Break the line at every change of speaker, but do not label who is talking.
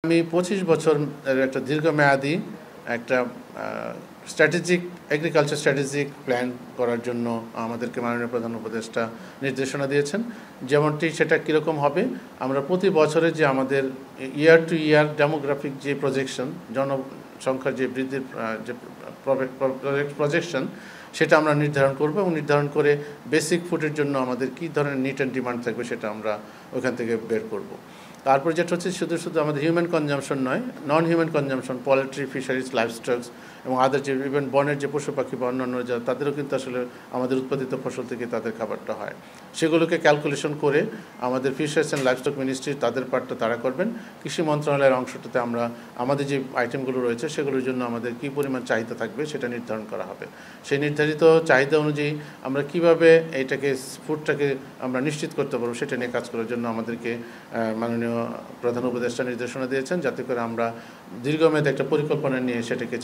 আমি 25 বছর একটা দীর্ঘমেয়াদী একটা স্ট্র্যাটেজিক এগ্রিকালচার স্ট্র্যাটেজিক প্ল্যান করার জন্য আমাদেরকে মাননীয় প্রধান উপদেষ্টা নির্দেশনা দিয়েছেন। যেমনটি সেটা কীরকম হবে, আমরা প্রতি বছরে যে আমাদের ইয়ার টু ইয়ার ডেমোগ্রাফিক যে প্রজেকশন, জনসংখ্যার যে বৃদ্ধির যে প্রজেকশন, সেটা আমরা নির্ধারণ করব এবং নির্ধারণ করে বেসিক ফুডের জন্য আমাদের কী ধরনের নিট অ্যান্ড ডিমান্ড থাকবে সেটা আমরা ওইখান থেকে বের করব। তারপর যেটা হচ্ছে শুধু আমাদের হিউম্যান কনজামশন নয়, non human consumption, poultry, fisheries, livestocks এবং আদার যে ইভেন বনের যে পশু পাখি বা অন্যান্য যারা, তাদেরও কিন্তু আসলে আমাদের উৎপাদিত ফসল থেকে তাদের খাবারটা হয়। সেগুলোকে ক্যালকুলেশন করে আমাদের ফিশারিজ অ্যান্ড লাইভস্টক মিনিস্ট্রি তাদের পার্টটা তারা করবেন। কৃষি মন্ত্রণালয়ের অংশটাতে আমরা আমাদের যে আইটেমগুলো রয়েছে সেগুলোর জন্য আমাদের কী পরিমাণ চাহিদা থাকবে সেটা নির্ধারণ করা হবে। সেই নির্ধারিত চাহিদা অনুযায়ী আমরা কিভাবে এইটাকে ফুডটাকে আমরা নিশ্চিত করতে পারবো সেটা নিয়ে কাজ করার জন্য আমাদেরকে মাননীয় প্রধান উপদেষ্টা নির্দেশনা দিয়েছেন, যাতে করে আমরা দীর্ঘমেয়াদী একটা পরিকল্পনা নিয়ে সেটাকে